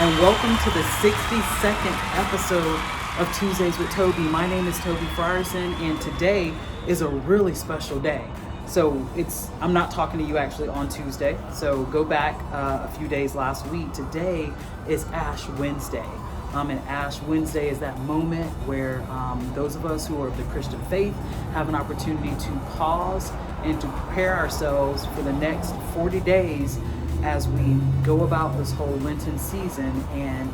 and welcome to the 62nd episode of Tuesdays with Toby. My name is Toby Frierson, and today is a really special day. So I'm not talking to you actually on Tuesday, so go back a few days last week. Today is Ash Wednesday. And Ash Wednesday is that moment where those of us who are of the Christian faith have an opportunity to pause and to prepare ourselves for the next 40 days as we go about this whole Lenten season and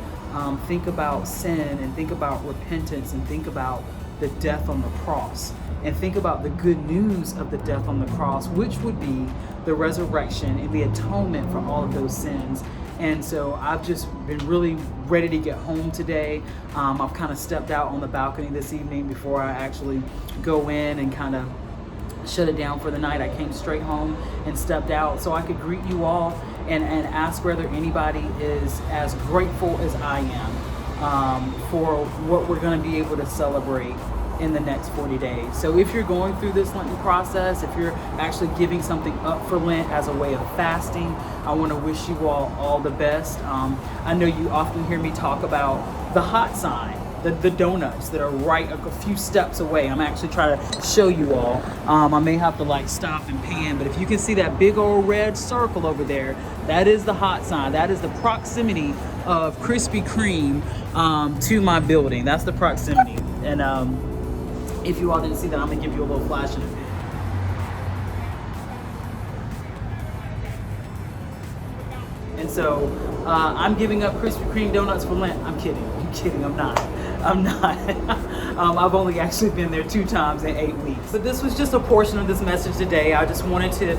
think about sin and think about repentance and think about the death on the cross and think about the good news of the death on the cross, which would be the resurrection and the atonement for all of those sins. And so I've just been really ready to get home today. I've kind of stepped out on the balcony this evening before I actually go in and kind of shut it down for the night. I came straight home and stepped out so I could greet you all and ask whether anybody is as grateful as I am for what we're going to be able to celebrate in the next 40 days. So if you're going through this Lenten process, if you're actually giving something up for Lent as a way of fasting, I want to wish you all the best. I know you often hear me talk about the hot sign, the donuts that are right a few steps away. I'm actually trying to show you all. I may have to stop and pan, but if you can see that big old red circle over there, that is the hot sign. That is the proximity of Krispy Kreme to my building. That's the proximity. And if you all didn't see that, I'm gonna give you a little flash in a bit. And so I'm giving up Krispy Kreme donuts for Lent. I'm kidding, I'm not. I've only actually been there 2 times in 8 weeks. But this was just a portion of this message today. I just wanted to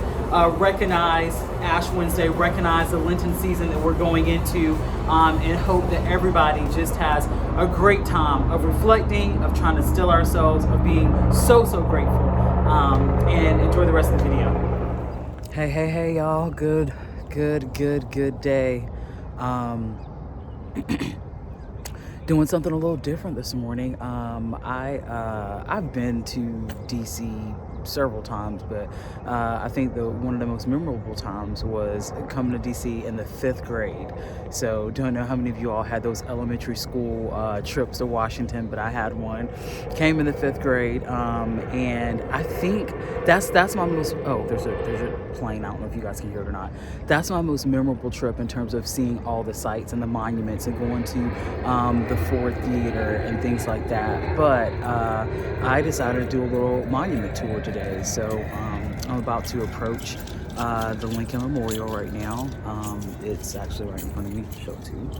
recognize Ash Wednesday, recognize the Lenten season that we're going into, and hope that everybody just has a great time of reflecting, of trying to still ourselves, of being so grateful, and enjoy the rest of the video. Hey, y'all. Good day. Doing something a little different this morning. I've been to DC several times, but I think one of the most memorable times was coming to DC in the 5th grade. So don't know how many of you all had those elementary school trips to Washington, but I had one. Came in the 5th grade, and I think that's my most. Oh, there's a plane. I don't know if you guys can hear it or not. That's my most memorable trip in terms of seeing all the sights and the monuments and going to the Ford Theater and things like that. But I decided to do a little monument tour today. So I'm about to approach the Lincoln Memorial right now. It's actually right in front of me. Show it to you.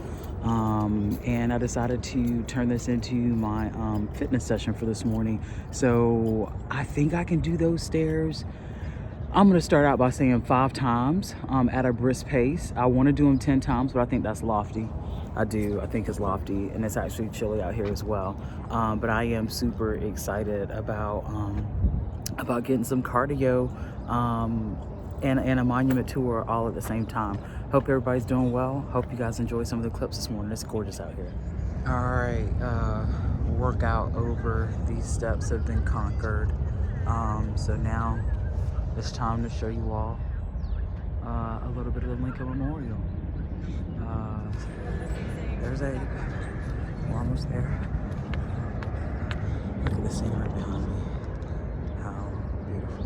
And I decided to turn this into my fitness session for this morning. So I think I can do those stairs. I'm going to start out by saying 5 times at a brisk pace. I want to do them 10 times, but I think that's lofty. I think it's lofty, and it's actually chilly out here as well. But I am super excited about getting some cardio and a monument tour all at the same time. Hope everybody's doing well. Hope you guys enjoy some of the clips this morning. It's gorgeous out here. All right, workout over. These steps have been conquered. So now it's time to show you all a little bit of the Lincoln Memorial. We're almost there. Look at the scene right behind me. How beautiful.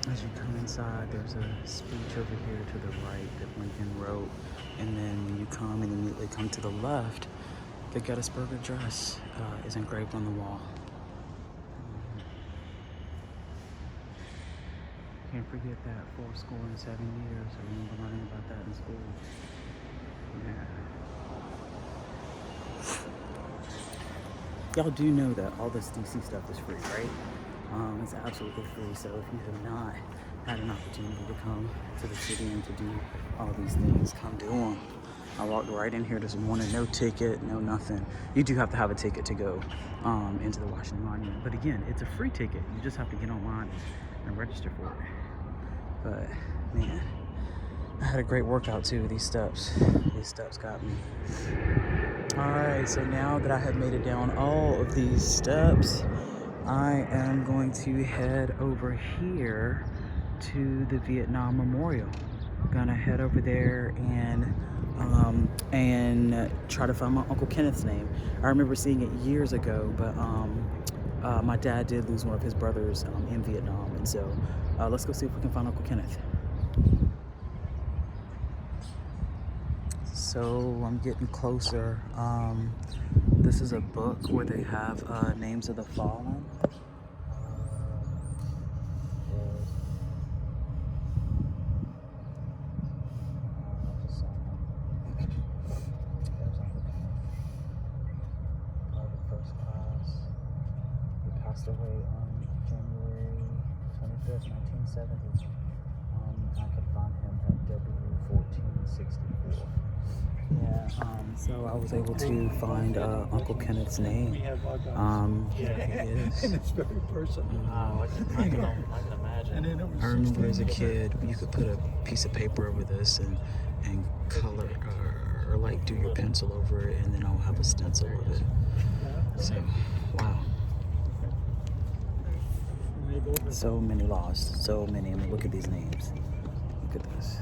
As you come inside, there's a speech over here to the right that Lincoln wrote. And then when you come and immediately come to the left, the Gettysburg Address is engraved on the wall. Can't forget that 70 years. I remember learning about that in school. Yeah. Y'all do know that all this DC stuff is free, right? It's absolutely free. So if you have not had an opportunity to come to the city and to do all these things, come do them. I walked right in here this morning, no ticket, no nothing. You do have to have a ticket to go into the Washington Monument. But again, it's a free ticket. You just have to get online and register for it. But man, I had a great workout too. These steps got me. All right, so now that I have made it down all of these steps, I am going to head over here to the Vietnam Memorial. Gonna head over there and try to find my Uncle Kenneth's name. I remember seeing it years ago, but my dad did lose one of his brothers in Vietnam, and so let's go see if we can find Uncle Kenneth. So I'm getting closer. This is a book where they have names of the fallen. Passed away on January 25th, 1970. I could find him at W1464. Yeah, so I was able to find Uncle Kenneth's name. Here he is. And it's very personal. I can imagine. I remember as a kid, you could put a piece of paper over this and color or like do your pencil over it, and then I'll have a stencil of it. So, wow. So many lost, so many. I mean, look at these names. Look at this.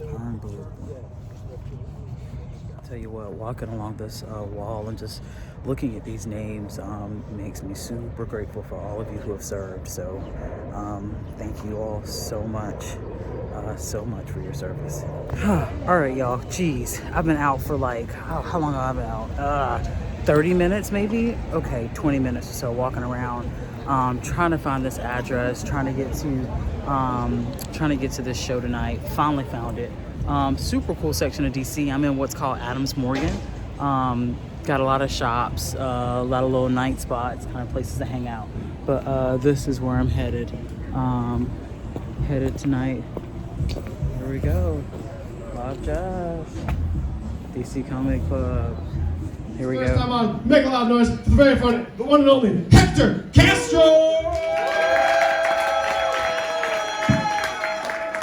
Unbelievable. I'll tell you what, walking along this wall and just looking at these names makes me super grateful for all of you who have served. So thank you all so much for your service. All right, y'all. Jeez, I've been out for like, how long have I been out? 30 minutes maybe? Okay, 20 minutes or so walking around. Trying to find this address, trying to get to this show tonight. Finally found it. Super cool section of DC. I'm in what's called Adams Morgan. Got a lot of shops, a lot of little night spots, kind of places to hang out. But this is where I'm headed. Headed tonight. Here we go. Live jazz. DC Comedy Club. Here we go. First time on, make a loud noise for the very funny, the one and only Hector Castro!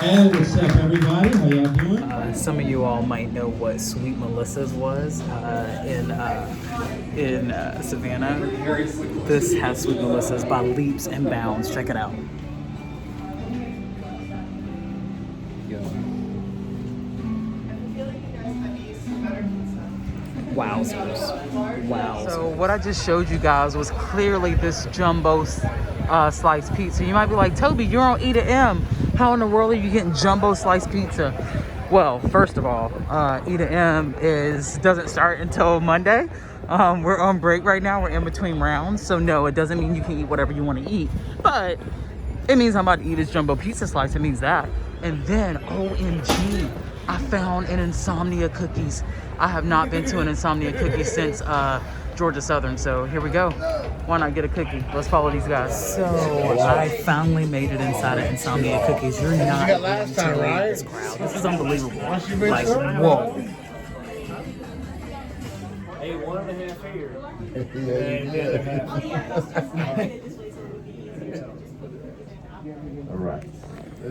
And what's up, everybody? How y'all doing? Some of you all might know what Sweet Melissa's was in Savannah. This has Sweet Melissa's by leaps and bounds. Check it out. Wowzers. Wow. So what I just showed you guys was clearly this jumbo sliced pizza. You might be like, Toby, you're on E to M. How in the world are you getting jumbo sliced pizza? Well, first of all, E to M doesn't start until Monday. We're on break right now. We're in between rounds. So no, it doesn't mean you can eat whatever you want to eat. But it means I'm about to eat this jumbo pizza slice. It means that. And then, OMG, I found an Insomnia cookies. I have not been to an Insomnia cookie since Georgia Southern, so here we go. Why not get a cookie? Let's follow these guys. So I finally made it inside of Insomnia cookies. You're not got last time, right? This crowd. This is unbelievable. Like, whoa. Hey, 1.5 here. All right.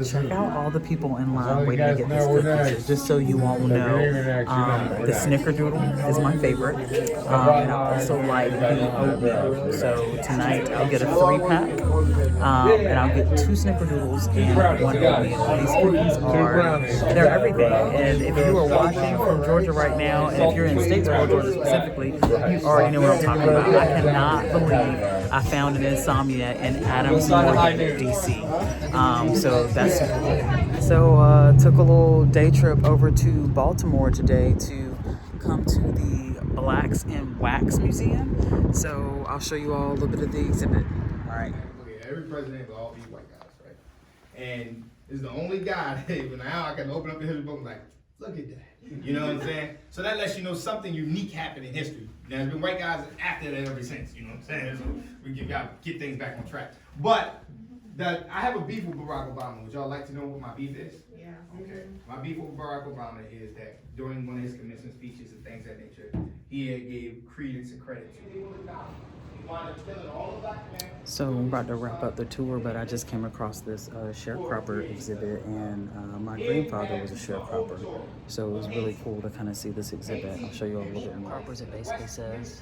Check out all the people in line waiting to get these cookies. Just so you all know, the Snickerdoodle is my favorite, and I also like the oatmeal. So tonight I'll get a 3-pack, and I'll get 2 Snickerdoodles and 1 oatmeal. These cookies they're everything. And if you are watching from Georgia right now, and if you're in Statesboro, Georgia specifically, you already know what I'm talking about. I cannot believe I found an Insomnia in Adams Morgan, DC. So that's cool. So took a little day trip over to Baltimore today to come to the Blacks in Wax Museum. So I'll show you all a little bit of the exhibit. All right. Okay, every president will all be white guys, right? And is the only guy that now I can open up the history book and like, look at that. You know what I'm saying? So that lets you know something unique happened in history. Now, there's been white guys after that ever since, you know what I'm saying? So we got to get things back on track. But I have a beef with Barack Obama. Would y'all like to know what my beef is? Yeah. Okay. My beef with Barack Obama is that during one of his commencement speeches and things of that nature, he gave credence and credit to it. So I'm about to wrap up the tour, but I just came across this sharecropper exhibit, and my grandfather was a sharecropper, so it was really cool to kind of see this exhibit. I'll show you a little bit more. Sharecroppers, it basically says,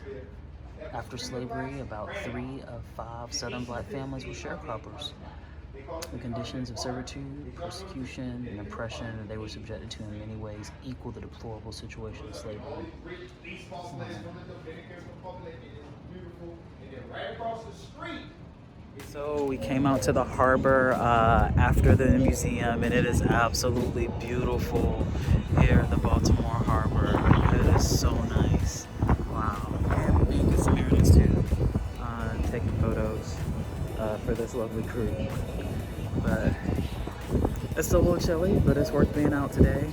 after slavery, about 3 of 5 Southern black families were sharecroppers. The conditions of servitude, persecution, and oppression that they were subjected to in many ways equal the deplorable situation of slavery. So we came out to the harbor after the museum, and it is absolutely beautiful here at the Baltimore Harbor. It is so nice. Wow. And being good Samaritans too, taking photos for this lovely crew. But it's still a little chilly, but it's worth being out today.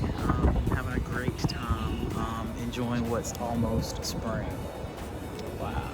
Having a great time, enjoying what's almost spring. Wow.